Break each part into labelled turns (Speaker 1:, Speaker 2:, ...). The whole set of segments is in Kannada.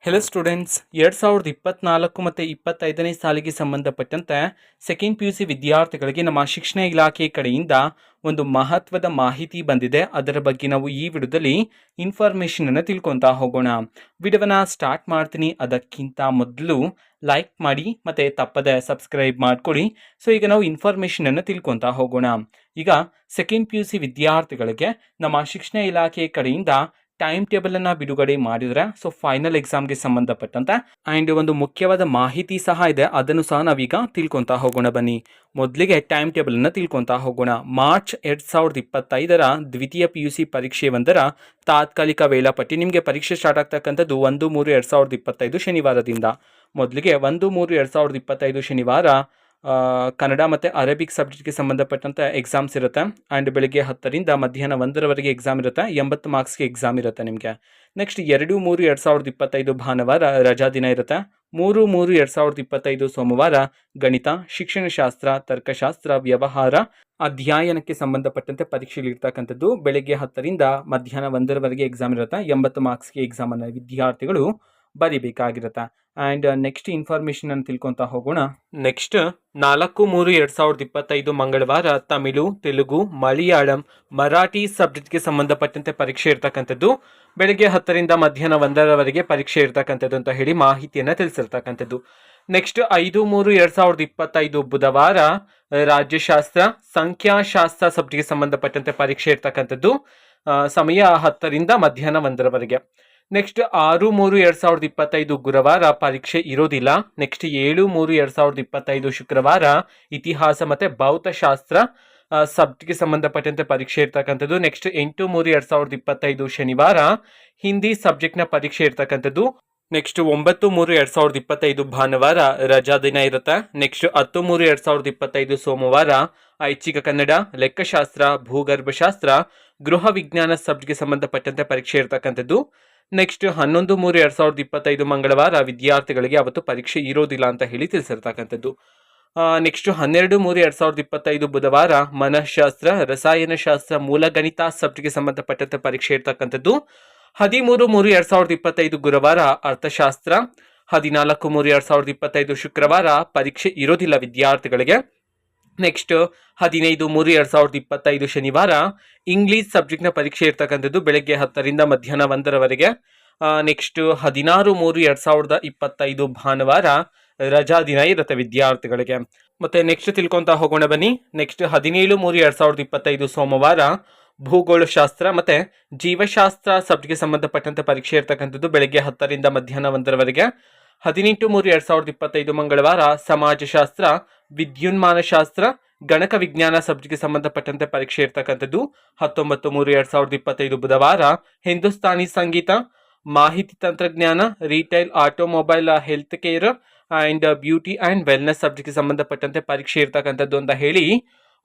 Speaker 1: ಹೆಲೋ ಸ್ಟೂಡೆಂಟ್ಸ್, 2024 ಮತ್ತು 25ನೇ ಸಾಲಿಗೆ ಸಂಬಂಧಪಟ್ಟಂತೆ ಸೆಕೆಂಡ್ PUC ವಿದ್ಯಾರ್ಥಿಗಳಿಗೆ ನಮ್ಮ ಶಿಕ್ಷಣ ಇಲಾಖೆ ಕಡೆಯಿಂದ ಒಂದು ಮಹತ್ವದ ಮಾಹಿತಿ ಬಂದಿದೆ. ಅದರ ಬಗ್ಗೆ ನಾವು ಈ ವಿಡಿಯೋದಲ್ಲಿ ಇನ್ಫಾರ್ಮೇಷನನ್ನು ತಿಳ್ಕೊತಾ ಹೋಗೋಣ. ವಿಡಿಯೋವನ್ನು ಸ್ಟಾರ್ಟ್ ಮಾಡ್ತೀನಿ. ಅದಕ್ಕಿಂತ ಮೊದಲು ಲೈಕ್ ಮಾಡಿ ಮತ್ತು ತಪ್ಪದೆ ಸಬ್ಸ್ಕ್ರೈಬ್ ಮಾಡ್ಕೊಳ್ಳಿ. ಸೊ ಈಗ ನಾವು ಇನ್ಫಾರ್ಮೇಷನನ್ನು ತಿಳ್ಕೊತಾ ಹೋಗೋಣ. ಈಗ ಸೆಕೆಂಡ್ PUC ವಿದ್ಯಾರ್ಥಿಗಳಿಗೆ ನಮ್ಮ ಶಿಕ್ಷಣ ಇಲಾಖೆ ಕಡೆಯಿಂದ ಟೈಮ್ ಟೇಬಲನ್ನು ಬಿಡುಗಡೆ ಮಾಡಿದರೆ ಸೊ ಫೈನಲ್ ಎಕ್ಸಾಮ್ಗೆ ಸಂಬಂಧಪಟ್ಟಂತೆ ಆ್ಯಂಡ್ ಒಂದು ಮುಖ್ಯವಾದ ಮಾಹಿತಿ ಸಹ ಇದೆ. ಅದನ್ನು ಸಹ ನಾವೀಗ ತಿಳ್ಕೊತಾ ಹೋಗೋಣ. ಬನ್ನಿ, ಮೊದಲಿಗೆ ಟೈಮ್ ಟೇಬಲನ್ನು ತಿಳ್ಕೊತಾ ಹೋಗೋಣ. ಮಾರ್ಚ್ 2025 ದ್ವಿತೀಯ PUC ಪರೀಕ್ಷೆ ಒಂದರ ತಾತ್ಕಾಲಿಕ ವೇಳಾಪಟ್ಟಿ. ನಿಮಗೆ ಪರೀಕ್ಷೆ ಸ್ಟಾರ್ಟ್ ಆಗ್ತಕ್ಕಂಥದ್ದು 1/3/2025 ಶನಿವಾರದಿಂದ. ಮೊದಲಿಗೆ 1/3/2025 ಶನಿವಾರ ಕನ್ನಡ ಮತ್ತು ಅರೇಬಿಕ್ ಸಬ್ಜೆಕ್ಟ್ಗೆ ಸಂಬಂಧಪಟ್ಟಂತೆ ಎಕ್ಸಾಮ್ಸ್ ಇರುತ್ತೆ. ಆ್ಯಂಡ್ ಬೆಳಿಗ್ಗೆ 10ರಿಂದ ಮಧ್ಯಾಹ್ನ 1ರವರೆಗೆ ಎಕ್ಸಾಮ್ ಇರುತ್ತೆ. 80 ಮಾರ್ಕ್ಸ್ಗೆ ಎಕ್ಸಾಮ್ ಇರುತ್ತೆ ನಿಮಗೆ. ನೆಕ್ಸ್ಟ್ 2/3/2025 ಭಾನುವಾರ ರಜಾ ದಿನ ಇರುತ್ತೆ. 3/3/2025 ಸೋಮವಾರ ಗಣಿತ, ಶಿಕ್ಷಣಶಾಸ್ತ್ರ, ತರ್ಕಶಾಸ್ತ್ರ, ವ್ಯವಹಾರ ಅಧ್ಯಯನಕ್ಕೆ ಸಂಬಂಧಪಟ್ಟಂತೆ ಪರೀಕ್ಷೆಗಳಿರ್ತಕ್ಕಂಥದ್ದು. ಬೆಳಗ್ಗೆ 10ರಿಂದ ಮಧ್ಯಾಹ್ನ 1ರವರೆಗೆ ಎಕ್ಸಾಮ್ ಇರುತ್ತೆ. 80 ಮಾರ್ಕ್ಸ್ಗೆ ಎಕ್ಸಾಮನ್ನು ವಿದ್ಯಾರ್ಥಿಗಳು ಬರೀಬೇಕಾಗಿರುತ್ತೆ. ಆ್ಯಂಡ್ ನೆಕ್ಸ್ಟ್ ಇನ್ಫಾರ್ಮೇಷನ್ ಅನ್ನು ತಿಳ್ಕೊತಾ ಹೋಗೋಣ. ನೆಕ್ಸ್ಟ್ 4/3/2025 ಮಂಗಳವಾರ ತಮಿಳು, ತೆಲುಗು, ಮಲಯಾಳಂ, ಮರಾಠಿ ಸಬ್ಜೆಕ್ಟ್ಗೆ ಸಂಬಂಧಪಟ್ಟಂತೆ ಪರೀಕ್ಷೆ ಇರ್ತಕ್ಕಂಥದ್ದು. ಬೆಳಗ್ಗೆ 10ರಿಂದ ಮಧ್ಯಾಹ್ನ 1ರವರೆಗೆ ಪರೀಕ್ಷೆ ಇರ್ತಕ್ಕಂಥದ್ದು ಅಂತ ಹೇಳಿ ಮಾಹಿತಿಯನ್ನು ತಿಳಿಸಿರ್ತಕ್ಕಂಥದ್ದು. ನೆಕ್ಸ್ಟ್ 5/3/2025 ಬುಧವಾರ ರಾಜ್ಯಶಾಸ್ತ್ರ, ಸಂಖ್ಯಾಶಾಸ್ತ್ರ ಸಬ್ಜೆಕ್ಟ್ಗೆ ಸಂಬಂಧಪಟ್ಟಂತೆ ಪರೀಕ್ಷೆ ಇರ್ತಕ್ಕಂಥದ್ದು. ಸಮಯ 10ರಿಂದ ಮಧ್ಯಾಹ್ನ 1ರವರೆಗೆ. ನೆಕ್ಸ್ಟ್ 6/3/2025 ಗುರುವಾರ ಪರೀಕ್ಷೆ ಇರೋದಿಲ್ಲ. ನೆಕ್ಸ್ಟ್ 7/3/2025 ಶುಕ್ರವಾರ ಇತಿಹಾಸ ಮತ್ತು ಭೌತಶಾಸ್ತ್ರ ಸಬ್ಜೆಕ್ಟ್ಗೆ ಸಂಬಂಧಪಟ್ಟಂತೆ ಪರೀಕ್ಷೆ ಇರ್ತಕ್ಕಂಥದ್ದು. ನೆಕ್ಸ್ಟ್ 8/3/2025 ಶನಿವಾರ ಹಿಂದಿ ಸಬ್ಜೆಕ್ಟ್ನ ಪರೀಕ್ಷೆ ಇರ್ತಕ್ಕಂಥದ್ದು. ನೆಕ್ಸ್ಟ್ 9/3/2025 ಭಾನುವಾರ ರಜಾ ದಿನ ಇರುತ್ತೆ. ನೆಕ್ಸ್ಟ್ 10/3/2025 ಸೋಮವಾರ ಐಚ್ಛಿಕ ಕನ್ನಡ, ಲೆಕ್ಕಶಾಸ್ತ್ರ, ಭೂಗರ್ಭಶಾಸ್ತ್ರ, ಗೃಹ ವಿಜ್ಞಾನ ಸಬ್ಜೆಕ್ಟ್ಗೆ ಸಂಬಂಧಪಟ್ಟಂತೆ ಪರೀಕ್ಷೆ ಇರ್ತಕ್ಕಂಥದ್ದು. ನೆಕ್ಸ್ಟ್ 11/3/2025 ಮಂಗಳವಾರ ವಿದ್ಯಾರ್ಥಿಗಳಿಗೆ ಅವತ್ತು ಪರೀಕ್ಷೆ ಇರೋದಿಲ್ಲ ಅಂತ ಹೇಳಿ ತಿಳಿಸಿರ್ತಕ್ಕಂಥದ್ದು. ನೆಕ್ಸ್ಟ್ 12/3/2025 ಬುಧವಾರ ಮನಃಶಾಸ್ತ್ರ, ರಸಾಯನಶಾಸ್ತ್ರ, ಮೂಲಗಣಿತ ಸಬ್ಜೆಕ್ಟ್ಗೆ ಸಂಬಂಧಪಟ್ಟಂತೆ ಪರೀಕ್ಷೆ ಇರ್ತಕ್ಕಂಥದ್ದು. 13/3/2025 ಗುರುವಾರ ಅರ್ಥಶಾಸ್ತ್ರ, 14/3/2025 ಶುಕ್ರವಾರ ಪರೀಕ್ಷೆ ಇರೋದಿಲ್ಲ ವಿದ್ಯಾರ್ಥಿಗಳಿಗೆ. ನೆಕ್ಸ್ಟ್ 15/3/2025 ಶನಿವಾರ ಇಂಗ್ಲಿಷ್ ಸಬ್ಜೆಕ್ಟ್ನ ಪರೀಕ್ಷೆ ಇರ್ತಕ್ಕಂಥದ್ದು. ಬೆಳಗ್ಗೆ 10ರಿಂದ ಮಧ್ಯಾಹ್ನ 1ರವರೆಗೆ. ನೆಕ್ಸ್ಟ್ 16/3/2025 ಭಾನುವಾರ ರಜಾ ದಿನ ಇರುತ್ತೆ ವಿದ್ಯಾರ್ಥಿಗಳಿಗೆ. ಮತ್ತೆ ನೆಕ್ಸ್ಟ್ ತಿಳ್ಕೊತಾ ಹೋಗೋಣ ಬನ್ನಿ. ನೆಕ್ಸ್ಟ್ 17/3/2025 ಸೋಮವಾರ ಭೂಗೋಳಶಾಸ್ತ್ರ ಮತ್ತು ಜೀವಶಾಸ್ತ್ರ ಸಬ್ಜೆಕ್ಟ್ಗೆ ಸಂಬಂಧಪಟ್ಟಂತೆ ಪರೀಕ್ಷೆ ಇರ್ತಕ್ಕಂಥದ್ದು. ಬೆಳಗ್ಗೆ 10ರಿಂದ ಮಧ್ಯಾಹ್ನ 1ರವರೆಗೆ. 18/3/2025 ಮಂಗಳವಾರ ಸಮಾಜಶಾಸ್ತ್ರ, ವಿದ್ಯುನ್ಮಾನಶಾಸ್ತ್ರ, ಗಣಕ ವಿಜ್ಞಾನ ಸಬ್ಜೆಕ್ಟ್ಗೆ ಸಂಬಂಧಪಟ್ಟಂತೆ ಪರೀಕ್ಷೆ ಇರ್ತಕ್ಕಂಥದ್ದು. 19/3/2025 ಬುಧವಾರ ಹಿಂದೂಸ್ತಾನಿ ಸಂಗೀತ, ಮಾಹಿತಿ ತಂತ್ರಜ್ಞಾನ, retail, automobile, health care and beauty and wellness ಸಬ್ಜೆಕ್ಟ್ಗೆ ಸಂಬಂಧಪಟ್ಟಂತೆ ಪರೀಕ್ಷೆ ಇರ್ತಕ್ಕಂಥದ್ದು ಅಂತ ಹೇಳಿ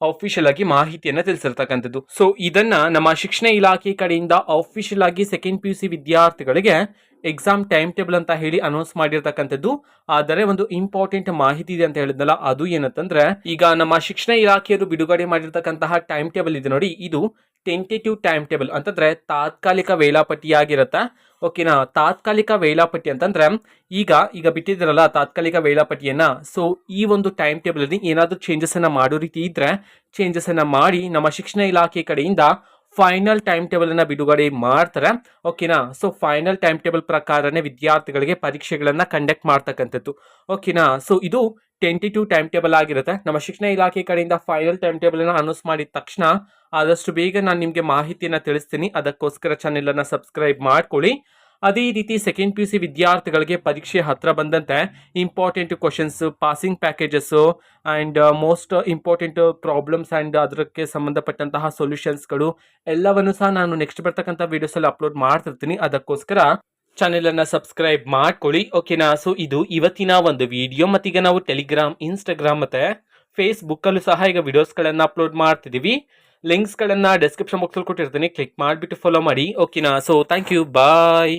Speaker 1: ಆಫಿಷಿಯಲ್ ಆಗಿ ಮಾಹಿತಿಯನ್ನು ತಿಳಿಸಿರ್ತಕ್ಕಂಥದ್ದು. ಸೊ ಇದನ್ನ ನಮ್ಮ ಶಿಕ್ಷಣ ಇಲಾಖೆ ಕಡೆಯಿಂದ ಆಫಿಷಿಯಲ್ ಆಗಿ ಸೆಕೆಂಡ್ PUC ವಿದ್ಯಾರ್ಥಿಗಳಿಗೆ ಎಕ್ಸಾಮ್ ಟೈಮ್ ಟೇಬಲ್ ಅಂತ ಹೇಳಿ ಅನೌನ್ಸ್ ಮಾಡಿರ್ತಕ್ಕಂಥದ್ದು. ಆದರೆ ಒಂದು ಇಂಪಾರ್ಟೆಂಟ್ ಮಾಹಿತಿ ಇದೆ ಅಂತ ಹೇಳಿದ್ನಲ್ಲ, ಅದು ಏನಂತಂದ್ರೆ ಈಗ ನಮ್ಮ ಶಿಕ್ಷಣ ಇಲಾಖೆಯವರು ಬಿಡುಗಡೆ ಮಾಡಿರ್ತಕ್ಕಂತಹ ಟೈಮ್ ಟೇಬಲ್ ಇದೆ ನೋಡಿ, ಇದು ಟೆಂಟೇಟಿವ್ ಟೈಮ್ ಟೇಬಲ್ ಅಂತಂದ್ರೆ ತಾತ್ಕಾಲಿಕ ವೇಳಾಪಟ್ಟಿಯಾಗಿರುತ್ತೆ. ಓಕೆನಾ? ತಾತ್ಕಾಲಿಕ ವೇಳಾಪಟ್ಟಿ ಅಂತಂದ್ರೆ ಈಗ ಬಿಟ್ಟಿದ್ರಲ್ಲ ತಾತ್ಕಾಲಿಕ ವೇಳಾಪಟ್ಟಿಯನ್ನ. ಸೊ ಈ ಒಂದು ಟೈಮ್ ಟೇಬಲ್ ಅಲ್ಲಿ ಏನಾದರೂ ಚೇಂಜಸ್ ಅನ್ನ ಮಾಡೋ ರೀತಿ ಇದ್ರೆ ಚೇಂಜಸ್ ಅನ್ನ ಮಾಡಿ ನಮ್ಮ ಶಿಕ್ಷಣ ಇಲಾಖೆ ಕಡೆಯಿಂದ ಫೈನಲ್ ಟೈಮ್ ಟೇಬಲ್ ಅನ್ನ ಬಿಡುಗಡೆ ಮಾಡ್ತಾರೆ. ಓಕೆನಾ? ಸೊ ಫೈನಲ್ ಟೈಮ್ ಟೇಬಲ್ ಪ್ರಕಾರನೇ ವಿದ್ಯಾರ್ಥಿಗಳಿಗೆ ಪರೀಕ್ಷೆಗಳನ್ನ ಕಂಡಕ್ಟ್ ಮಾಡ್ತಕ್ಕಂಥದ್ದು. ಓಕೆನಾ? ಸೊ ಇದು ಟೆಂಟೇಟಿವ್ ಟೈಮ್ ಟೇಬಲ್ ಆಗಿರುತ್ತೆ. ನಮ್ಮ ಶಿಕ್ಷಣ ಇಲಾಖೆ ಕಡೆಯಿಂದ ಫೈನಲ್ ಟೈಮ್ ಟೇಬಲ್ ಅನ್ನ ಅನೌನ್ಸ್ ಮಾಡಿದ ತಕ್ಷಣ ಆದಷ್ಟು ಬೇಗ ನಾನು ನಿಮಗೆ ಮಾಹಿತಿಯನ್ನು ತಿಳಿಸ್ತೀನಿ. ಅದಕ್ಕೋಸ್ಕರ ಚಾನೆಲ್ ಅನ್ನ ಸಬ್ಸ್ಕ್ರೈಬ್ ಮಾಡ್ಕೊಳ್ಳಿ. ಅದೇ ರೀತಿ ಸೆಕೆಂಡ್ PUC ವಿದ್ಯಾರ್ಥಿಗಳಿಗೆ ಪರೀಕ್ಷೆ ಹತ್ರ ಬಂದಂತೆ important questions, passing packages and most important problems and ಅದಕ್ಕೆ ಸಂಬಂಧಪಟ್ಟಂತಹ ಸೊಲ್ಯೂಷನ್ಸ್ಗಳು ಎಲ್ಲವನ್ನು ಸಹ ನಾನು ನೆಕ್ಸ್ಟ್ ಬರ್ತಕ್ಕಂಥ ವಿಡಿಯೋಸಲ್ಲಿ ಅಪ್ಲೋಡ್ ಮಾಡ್ತಿರ್ತೀನಿ. ಅದಕ್ಕೋಸ್ಕರ ಚಾನೆಲ್ ಅನ್ನ ಸಬ್ಸ್ಕ್ರೈಬ್ ಮಾಡ್ಕೊಳ್ಳಿ. ಓಕೆನಾ? ಸೊ ಇದು ಇವತ್ತಿನ ಒಂದು ವಿಡಿಯೋ. ಮತ್ತೀಗ ನಾವು ಟೆಲಿಗ್ರಾಮ್, ಇನ್ಸ್ಟಾಗ್ರಾಮ್ ಮತ್ತೆ ಫೇಸ್ಬುಕ್ ಅಲ್ಲೂ ಸಹ ಈಗ ವಿಡಿಯೋಸ್ಗಳನ್ನು ಅಪ್ಲೋಡ್ ಮಾಡ್ತಿದ್ದೀವಿ. ಲಿಂಕ್ಸ್ಗಳನ್ನು ಡಿಸ್ಕ್ರಿಪ್ಷನ್ ಬಾಕ್ಸಲ್ಲಿ ಕೊಟ್ಟಿರ್ತೀನಿ. ಕ್ಲಿಕ್ ಮಾಡಿಬಿಟ್ಟು ಫಾಲೋ ಮಾಡಿ. ಓಕೆನಾ? So thank you, bye.